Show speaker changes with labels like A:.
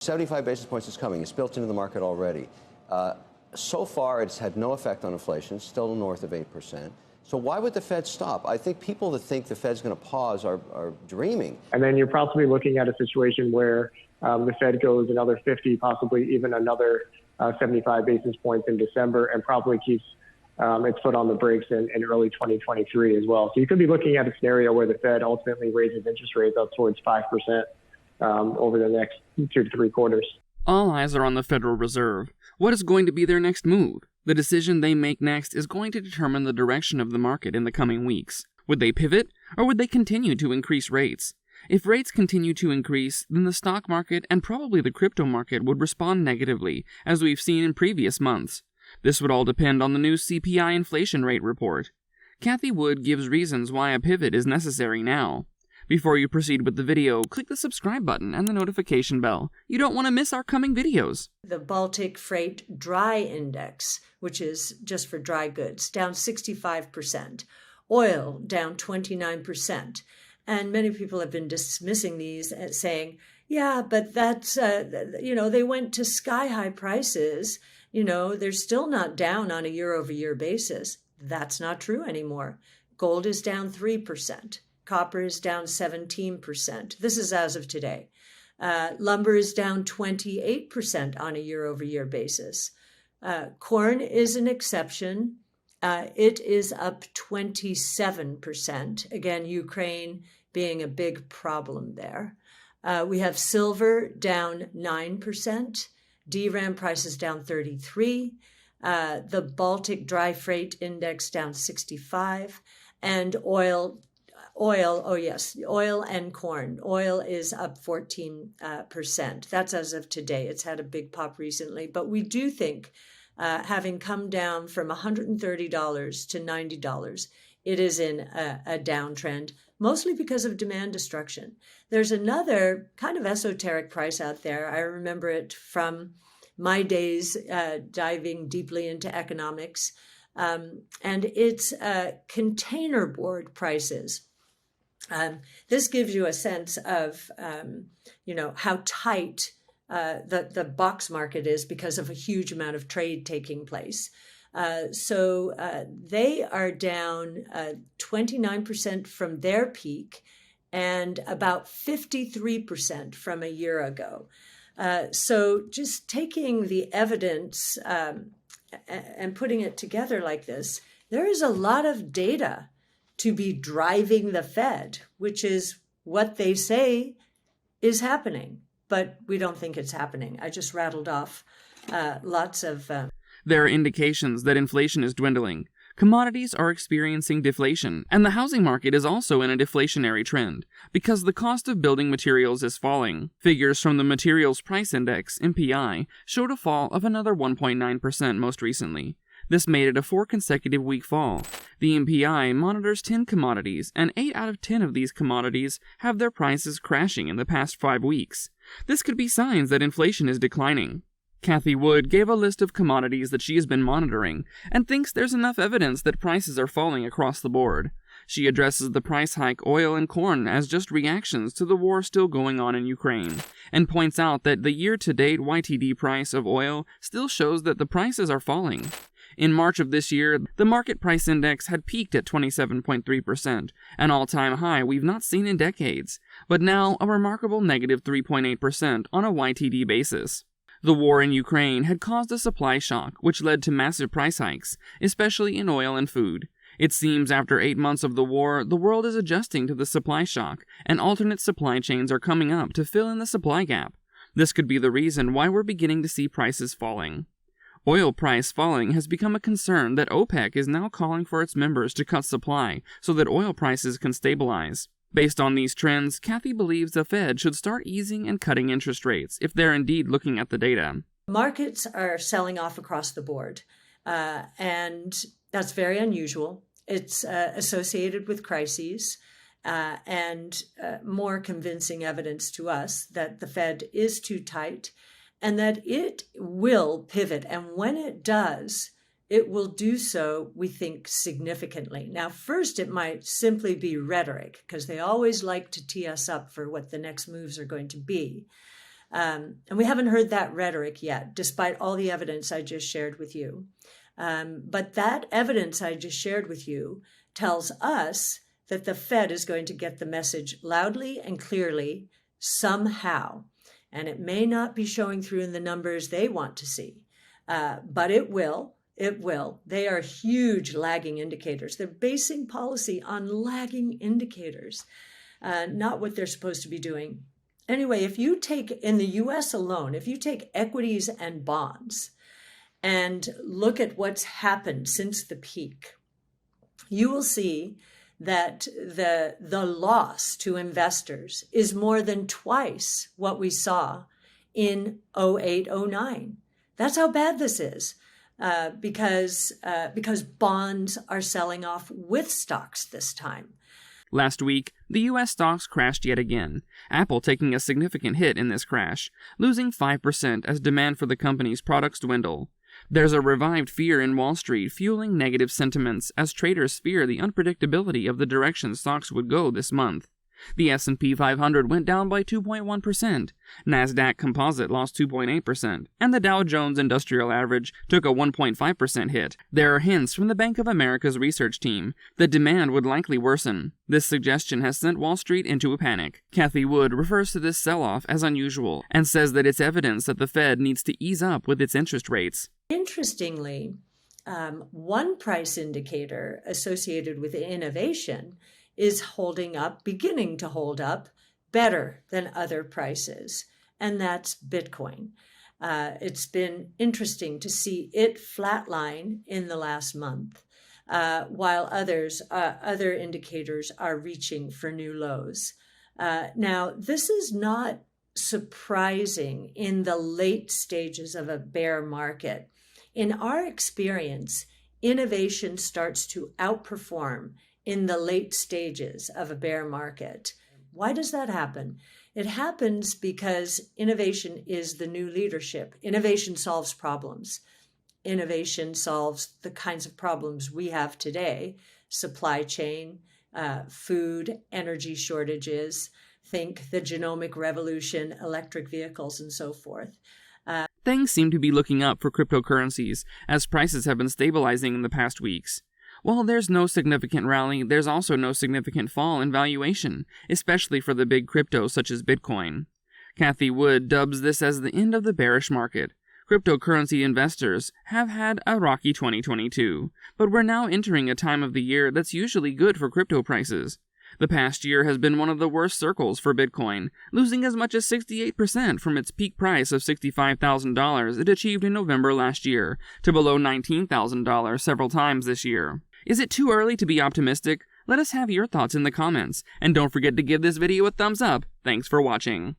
A: 75 basis points is coming. It's built into the market already. So far, it's had no effect on inflation, still north of 8%. So why would the Fed stop? I think people that think the Fed's going to pause are dreaming.
B: And then you're possibly looking at a situation where the Fed goes another 50, possibly even another 75 basis points in December, and probably keeps its foot on the brakes in early 2023 as well. So you could be looking at a scenario where the Fed ultimately raises interest rates up towards 5% over the next 2 to 3 quarters.
C: All eyes are on the Federal Reserve. What is going to be their next move? The decision they make next is going to determine the direction of the market in the coming weeks. Would they pivot, or would they continue to increase rates? If rates continue to increase, then the stock market and probably the crypto market would respond negatively, as we've seen in previous months. This would all depend on the new CPI inflation rate report. Cathie Wood gives reasons why a pivot is necessary now. Before you proceed with the video, click the subscribe button and the notification bell. You don't want to miss our coming videos.
D: The Baltic Freight Dry Index, which is just for dry goods, down 65%. Oil down 29%. And many people have been dismissing these as saying, yeah, but that's, they went to sky-high prices. They're still not down on a year-over-year basis. That's not true anymore. Gold is down 3%. Copper is down 17%. This is as of today. Lumber is down 28% on a year-over-year basis. Corn is an exception. It is up 27%. Again, Ukraine being a big problem there. We have silver down 9%. DRAM prices down 33%. The Baltic Dry Freight Index down 65%. And oil and corn. Oil is up 14%. That's as of today. It's had a big pop recently. But we do think, having come down from $130 to $90, it is in a downtrend, mostly because of demand destruction. There's another kind of esoteric price out there. I remember it from my days diving deeply into economics. And it's container board prices. This gives you a sense of, how tight the box market is because of a huge amount of trade taking place. So they are down 29% from their peak and about 53% from a year ago. So just taking the evidence and putting it together like this, there is a lot of data to be driving the Fed, which is what they say is happening, but we don't think it's happening. I just rattled off lots of...
C: There are indications that inflation is dwindling. Commodities are experiencing deflation, and the housing market is also in a deflationary trend, because the cost of building materials is falling. Figures from the Materials Price Index, MPI, showed a fall of another 1.9% most recently. This made it a 4 consecutive week fall. The MPI monitors 10 commodities, and 8 out of 10 of these commodities have their prices crashing in the past 5 weeks. This could be signs that inflation is declining. Cathie Wood gave a list of commodities that she has been monitoring, and thinks there's enough evidence that prices are falling across the board. She addresses the price hike oil and corn as just reactions to the war still going on in Ukraine, and points out that the year-to-date YTD price of oil still shows that the prices are falling. In March of this year, the market price index had peaked at 27.3%, an all-time high we've not seen in decades, but now a remarkable negative 3.8% on a YTD basis. The war in Ukraine had caused a supply shock, which led to massive price hikes, especially in oil and food. It seems after 8 months of the war, the world is adjusting to the supply shock, and alternate supply chains are coming up to fill in the supply gap. This could be the reason why we're beginning to see prices falling. Oil price falling has become a concern that OPEC is now calling for its members to cut supply so that oil prices can stabilize. Based on these trends, Cathie believes the Fed should start easing and cutting interest rates if they're indeed looking at the data.
D: Markets are selling off across the board, and that's very unusual. It's associated with crises and more convincing evidence to us that the Fed is too tight and that it will pivot. And when it does, it will do so, we think, significantly. Now, first, it might simply be rhetoric, because they always like to tee us up for what the next moves are going to be. And we haven't heard that rhetoric yet, despite all the evidence I just shared with you. But that evidence I just shared with you tells us that the Fed is going to get the message loudly and clearly somehow. And it may not be showing through in the numbers they want to see, but it will. It will. They are huge lagging indicators. They're basing policy on lagging indicators, not what they're supposed to be doing. Anyway, if you take, in the US alone, if you take equities and bonds and look at what's happened since the peak, you will see that the loss to investors is more than twice what we saw in 08, 09. That's how bad this is, because bonds are selling off with stocks this time.
C: Last week, the U.S. stocks crashed yet again, Apple taking a significant hit in this crash, losing 5% as demand for the company's products dwindle. There's a revived fear in Wall Street fueling negative sentiments as traders fear the unpredictability of the direction stocks would go this month. The S&P 500 went down by 2.1%, Nasdaq Composite lost 2.8%, and the Dow Jones Industrial Average took a 1.5% hit. There are hints from the Bank of America's research team that demand would likely worsen. This suggestion has sent Wall Street into a panic. Cathie Wood refers to this sell-off as unusual and says that it's evidence that the Fed needs to ease up with its interest rates.
D: Interestingly, one price indicator associated with innovation is beginning to hold up better than other prices, and that's Bitcoin. It's been interesting to see it flatline in the last month, while other indicators are reaching for new lows. Now, this is not surprising in the late stages of a bear market. In our experience, innovation starts to outperform in the late stages of a bear market. Why does that happen? It happens because innovation is the new leadership. Innovation solves problems. Innovation solves the kinds of problems we have today: supply chain, food, energy shortages, think the genomic revolution, electric vehicles, and so forth.
C: Things seem to be looking up for cryptocurrencies as prices have been stabilizing in the past weeks. While there's no significant rally, there's also no significant fall in valuation, especially for the big cryptos such as Bitcoin. Cathie Wood dubs this as the end of the bearish market. Cryptocurrency investors have had a rocky 2022, but we're now entering a time of the year that's usually good for crypto prices. The past year has been one of the worst circles for Bitcoin, losing as much as 68% from its peak price of $65,000 it achieved in November last year, to below $19,000 several times this year. Is it too early to be optimistic? Let us have your thoughts in the comments, and don't forget to give this video a thumbs up. Thanks for watching.